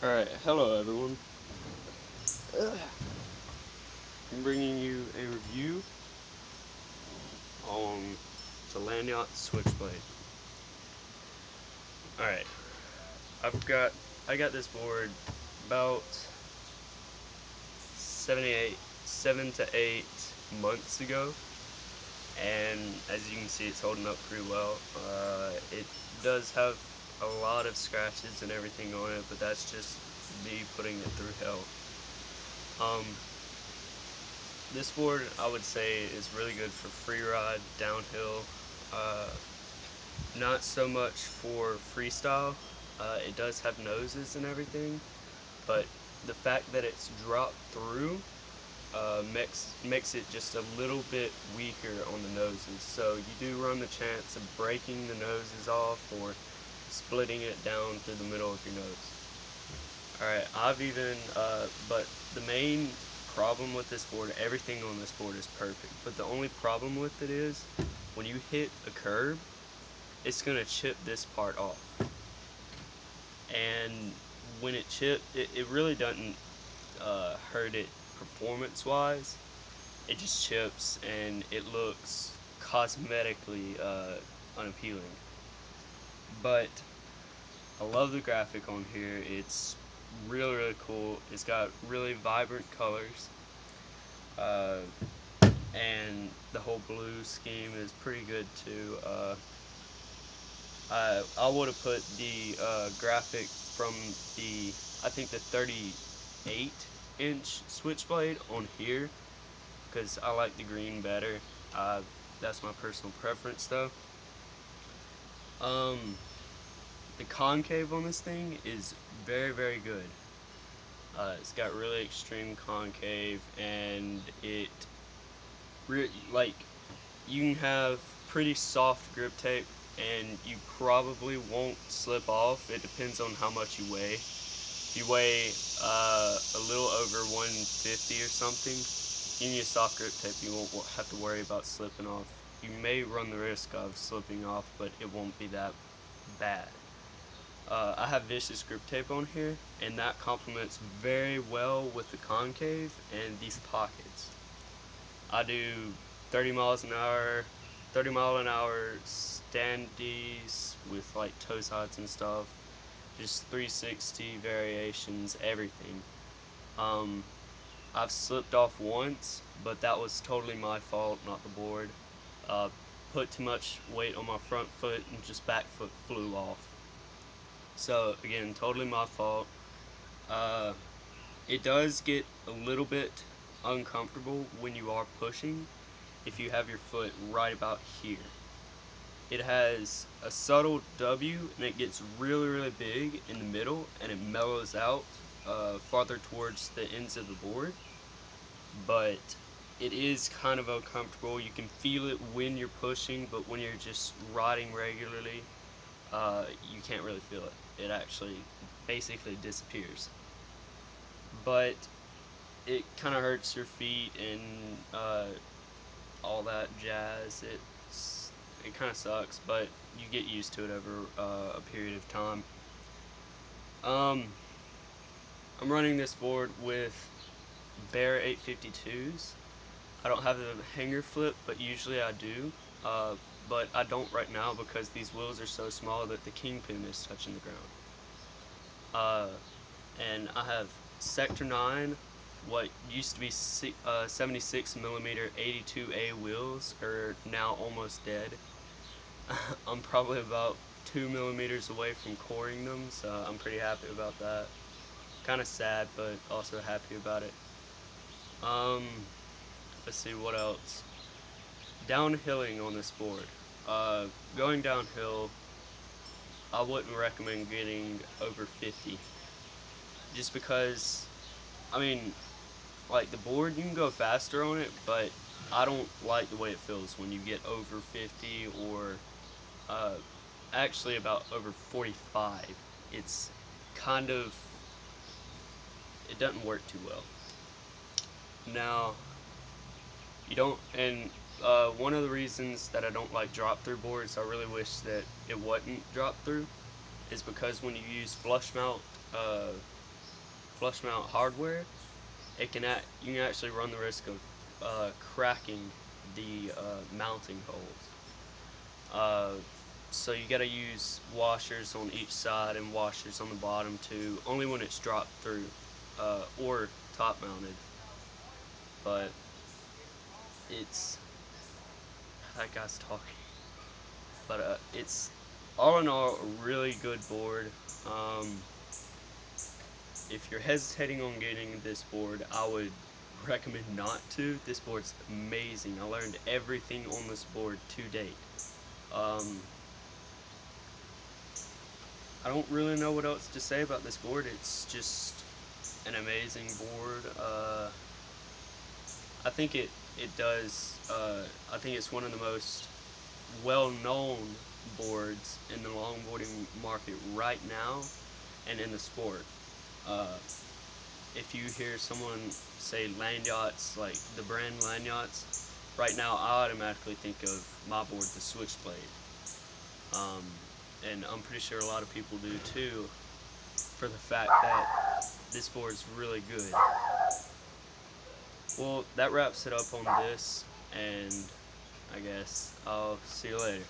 Alright, hello everyone. I'm bringing you a review on the landyachtz switchblade. Alright, I got this board about 7 to 8 months ago, and as you can see, it's holding up pretty well. It does have a lot of scratches and everything on it, but that's just me putting it through hell. Um, This board, I would say, is really good for free ride, downhill. Uh, Not so much for freestyle. It does have noses and everything, but the fact that it's dropped through makes it just a little bit weaker on the noses. So you do run the chance of breaking the noses off or splitting it down through the middle of your nose. Alright, but the main problem with this board, everything on this board is perfect, but the only problem with it is, when you hit a curb, it's going to chip this part off. And when it chips, it really doesn't hurt it performance-wise. It just chips, and it looks cosmetically unappealing. But I love the graphic on here. It's really cool. It's got really vibrant colors, uh, and the whole blue scheme is pretty good too. I would have put the graphic from the, I think, the 38-inch switchblade on here because I like the green better. That's my personal preference though. Um, the concave on this thing is very good. It's got really extreme concave, and like, you can have pretty soft grip tape, and you probably won't slip off. It depends on how much you weigh. If you weigh a little over 150 or something, you need a soft grip tape. You won't have to worry about slipping off. You may run the risk of slipping off, but it won't be that bad. I have vicious grip tape on here, and that complements very well with the concave and these pockets. I do 30 miles an hour, 30 mile an hour standees with like toe sides and stuff, just 360 variations, everything. Um, I've slipped off once, but that was totally my fault, not the board. Uh, Put too much weight on my front foot and just back foot flew off. So again, totally my fault. Uh, it does get a little bit uncomfortable when you are pushing if you have your foot right about here. It has a subtle W, and it gets really big in the middle, and it mellows out farther towards the ends of the board. But it is kind of uncomfortable. You can feel it when you're pushing, but when you're just riding regularly, you can't really feel it. It actually basically disappears. But it kind of hurts your feet and all that jazz. It kind of sucks, but you get used to it over a period of time. Um, I'm running this board with bare 852s. I don't have the hanger flip, but usually I do. But I don't right now because these wheels are so small that the kingpin is touching the ground. Uh, and I have Sector 9, what used to be 76 millimeter 82A wheels are now almost dead. I'm probably about 2 millimeters away from coring them, so I'm pretty happy about that. Kind of sad, but also happy about it. Um, let's see what else. Downhilling on this board. Going downhill, I wouldn't recommend getting over 50. Just because, I mean, like the board, you can go faster on it, but I don't like the way it feels when you get over 50 or uh, actually about over 45. It's kind of, it doesn't work too well. Now, you don't, and one of the reasons that I don't like drop through boards, I really wish that it wasn't drop through, is because when you use flush mount flush mount hardware, you can actually run the risk of cracking the mounting holes. Uh, so you got to use washers on each side and washers on the bottom too, only when it's dropped through or top mounted. But it's that guy's talking. But it's all in all a really good board. Um, if you're hesitating on getting this board, I would recommend not to. This board's amazing. I learned everything on this board to date. Um, I don't really know what else to say about this board. It's just an amazing board. I think it does. I think it's one of the most well-known boards in the longboarding market right now, and in the sport. Uh, if you hear someone say landyachtz, like the brand landyachtz, right now I automatically think of my board, the switchblade. Um, and I'm pretty sure a lot of people do too, for the fact that this board's really good. Well, that wraps it up on this, and I guess I'll see you later.